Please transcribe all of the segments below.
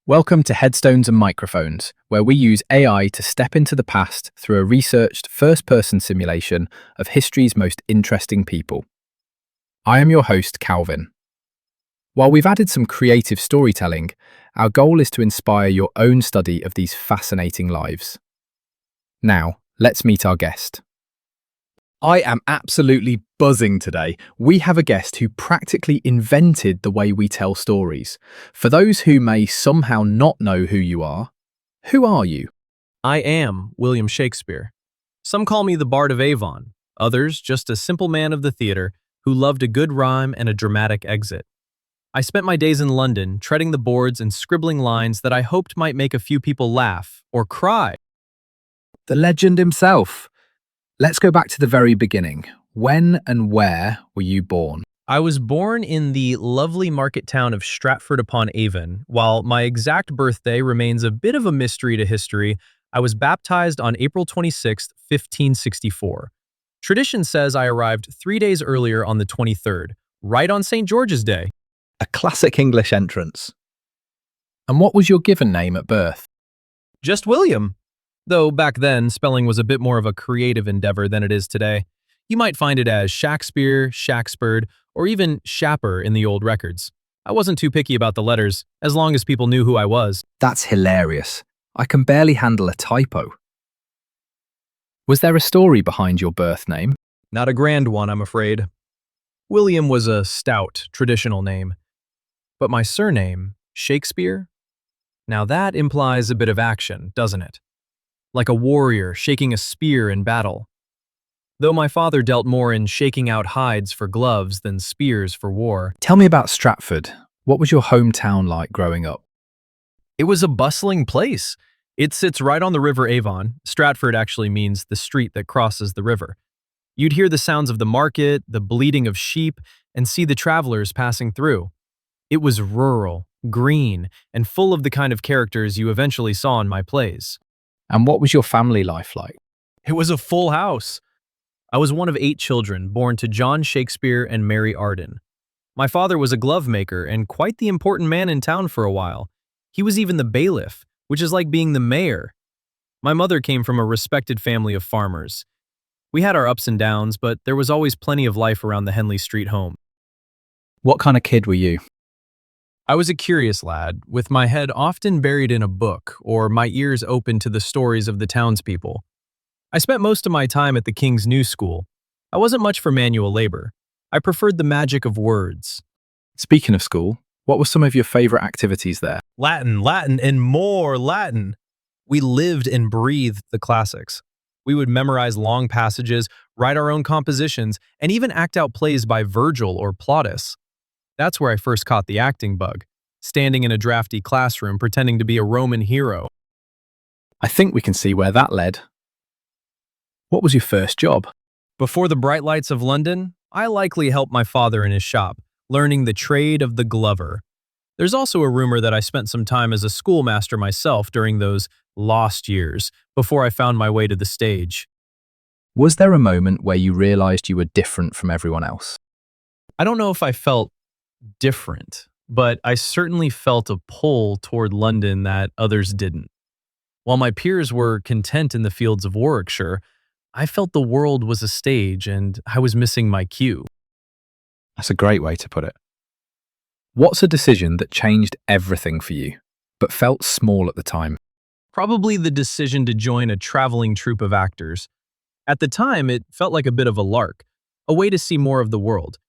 Welcome to Headstones and Microphones, where we use AI to step into the past through a researched first-person simulation of history's most interesting people. I am your host, Calvin. While we've added some creative storytelling, our goal is to inspire your own study of these fascinating lives. Now, let's meet our guest. I am absolutely buzzing today. We have a guest who practically invented the way we tell stories. For those who may somehow not know who you are, who are you? I am William Shakespeare. Some call me the Bard of Avon, others just a simple man of the theater who loved a good rhyme and a dramatic exit. I spent my days in London treading the boards and scribbling lines that I hoped might make a few people laugh or cry. The legend himself. Let's go back to the very beginning. When and where were you born? I was born in the lovely market town of Stratford-upon-Avon. While my exact birthday remains a bit of a mystery to history, I was baptized on April 26, 1564. Tradition says I arrived 3 days earlier on the 23rd, right on St. George's Day. A classic English entrance. And what was your given name at birth? Just William. Though back then, spelling was a bit more of a creative endeavor than it is today. You might find it as Shakespeare, Shaxperd, or even Shapper in the old records. I wasn't too picky about the letters, as long as people knew who I was. That's hilarious. I can barely handle a typo. Was there a story behind your birth name? Not a grand one, I'm afraid. William was a stout, traditional name. But my surname, Shakespeare? Now that implies a bit of action, doesn't it? Like a warrior shaking a spear in battle. Though my father dealt more in shaking out hides for gloves than spears for war. Tell me about Stratford. What was your hometown like growing up? It was a bustling place. It sits right on the River Avon. Stratford actually means the street that crosses the river. You'd hear the sounds of the market, the bleating of sheep, and see the travelers passing through. It was rural, green, and full of the kind of characters you eventually saw in my plays. And what was your family life like? It was a full house. I was one of 8 children born to John Shakespeare and Mary Arden. My father was a glove maker and quite the important man in town for a while. He was even the bailiff, which is like being the mayor. My mother came from a respected family of farmers. We had our ups and downs, but there was always plenty of life around the Henley Street home. What kind of kid were you? I was a curious lad, with my head often buried in a book or my ears open to the stories of the townspeople. I spent most of my time at the King's New School. I wasn't much for manual labor. I preferred the magic of words. Speaking of school, what were some of your favorite activities there? Latin, Latin, and more Latin. We lived and breathed the classics. We would memorize long passages, write our own compositions, and even act out plays by Virgil or Plautus. That's where I first caught the acting bug, standing in a drafty classroom pretending to be a Roman hero. I think we can see where that led. What was your first job? Before the bright lights of London, I likely helped my father in his shop, learning the trade of the glover. There's also a rumor that I spent some time as a schoolmaster myself during those lost years before I found my way to the stage. Was there a moment where you realized you were different from everyone else? I don't know if I felt different, but I certainly felt a pull toward London that others didn't. While my peers were content in the fields of Warwickshire, I felt the world was a stage and I was missing my cue. That's a great way to put it. What's a decision that changed everything for you, but felt small at the time? Probably the decision to join a traveling troupe of actors. At the time, it felt like a bit of a lark, a way to see more of the world.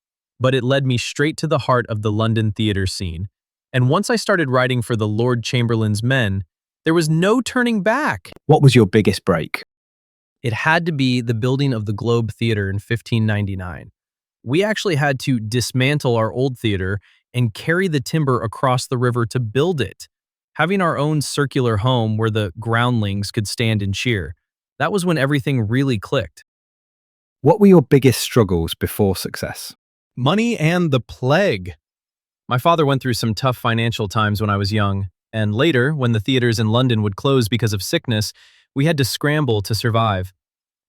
But it led me straight to the heart of the London theater scene. And once I started writing for the Lord Chamberlain's Men, there was no turning back. What was your biggest break? It had to be the building of the Globe Theater in 1599. We actually had to dismantle our old theater and carry the timber across the river to build it. Having our own circular home where the groundlings could stand and cheer. That was when everything really clicked. What were your biggest struggles before success? Money and the plague. My father went through some tough financial times when I was young, and later, when the theaters in London would close because of sickness, we had to scramble to survive.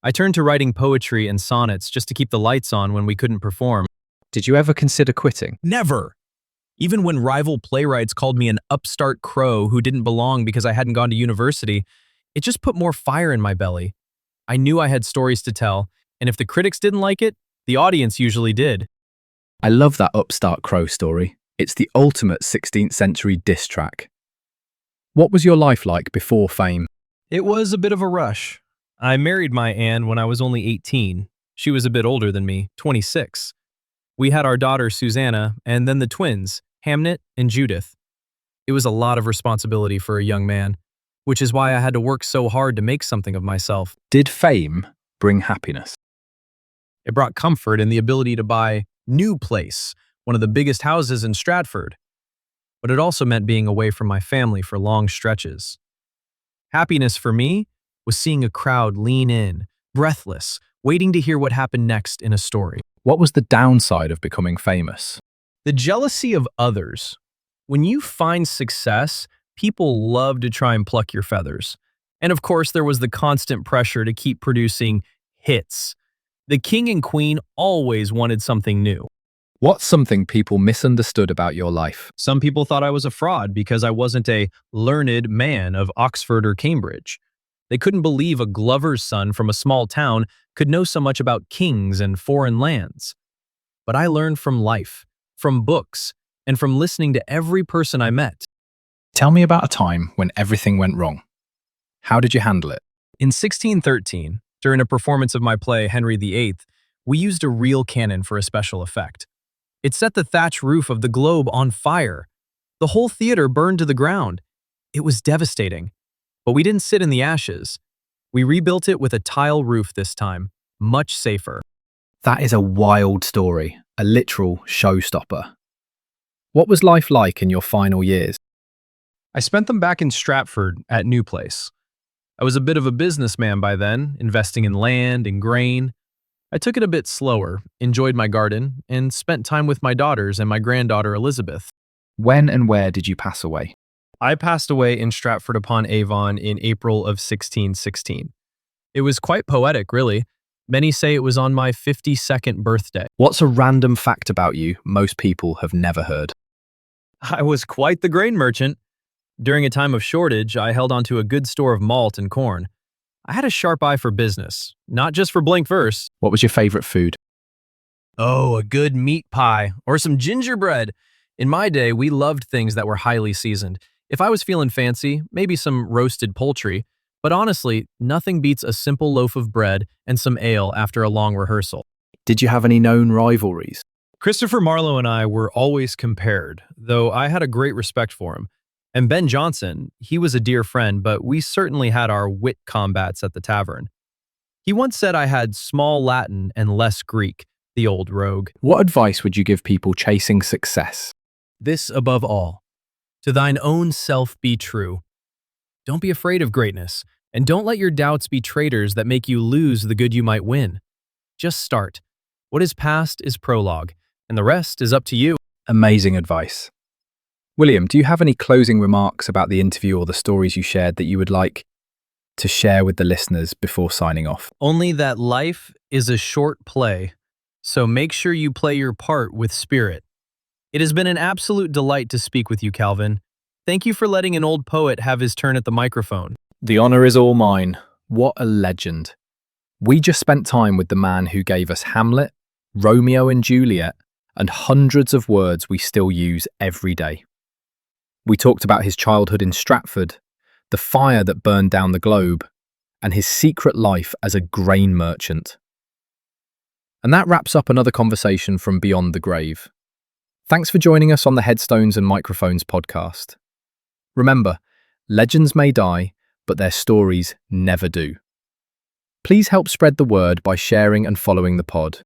I turned to writing poetry and sonnets just to keep the lights on when we couldn't perform. Did you ever consider quitting? Never. Even when rival playwrights called me an upstart crow who didn't belong because I hadn't gone to university, it just put more fire in my belly. I knew I had stories to tell, and if the critics didn't like it, the audience usually did. I love that upstart crow story. It's the ultimate 16th century diss track. What was your life like before fame? It was a bit of a rush. I married my Anne when I was only 18. She was a bit older than me, 26. We had our daughter Susanna, and then the twins, Hamnet and Judith. It was a lot of responsibility for a young man, which is why I had to work so hard to make something of myself. Did fame bring happiness? It brought comfort in the ability to buy New Place, one of the biggest houses in Stratford. But it also meant being away from my family for long stretches. Happiness for me was seeing a crowd lean in, breathless, waiting to hear what happened next in a story. What was the downside of becoming famous? The jealousy of others. When you find success, people love to try and pluck your feathers. And of course, there was the constant pressure to keep producing hits. The king and queen always wanted something new. What's something people misunderstood about your life? Some people thought I was a fraud because I wasn't a learned man of Oxford or Cambridge. They couldn't believe a glover's son from a small town could know so much about kings and foreign lands. But I learned from life, from books, and from listening to every person I met. Tell me about a time when everything went wrong. How did you handle it? In 1613, during a performance of my play Henry VIII, we used a real cannon for a special effect. It set the thatch roof of the Globe on fire. The whole theater burned to the ground. It was devastating. But we didn't sit in the ashes. We rebuilt it with a tile roof this time, much safer. That is a wild story, a literal showstopper. What was life like in your final years? I spent them back in Stratford at New Place. I was a bit of a businessman by then, investing in land and grain. I took it a bit slower, enjoyed my garden, and spent time with my daughters and my granddaughter Elizabeth. When and where did you pass away? I passed away in Stratford-upon-Avon in April of 1616. It was quite poetic, really. Many say it was on my 52nd birthday. What's a random fact about you most people have never heard? I was quite the grain merchant. During a time of shortage, I held onto a good store of malt and corn. I had a sharp eye for business, not just for blank verse. What was your favorite food? Oh, a good meat pie or some gingerbread. In my day, we loved things that were highly seasoned. If I was feeling fancy, maybe some roasted poultry. But honestly, nothing beats a simple loaf of bread and some ale after a long rehearsal. Did you have any known rivalries? Christopher Marlowe and I were always compared, though I had a great respect for him. And Ben Jonson, he was a dear friend, but we certainly had our wit combats at the tavern. He once said I had small Latin and less Greek, the old rogue. What advice would you give people chasing success? This above all, to thine own self be true. Don't be afraid of greatness, and don't let your doubts be traitors that make you lose the good you might win. Just start. What is past is prologue, and the rest is up to you. Amazing advice. William, do you have any closing remarks about the interview or the stories you shared that you would like to share with the listeners before signing off? Only that life is a short play, so make sure you play your part with spirit. It has been an absolute delight to speak with you, Calvin. Thank you for letting an old poet have his turn at the microphone. The honor is all mine. What a legend. We just spent time with the man who gave us Hamlet, Romeo and Juliet, and hundreds of words we still use every day. We talked about his childhood in Stratford, the fire that burned down the Globe, and his secret life as a grain merchant. And that wraps up another conversation from Beyond the Grave. Thanks for joining us on the Headstones and Microphones podcast. Remember, legends may die, but their stories never do. Please help spread the word by sharing and following the pod.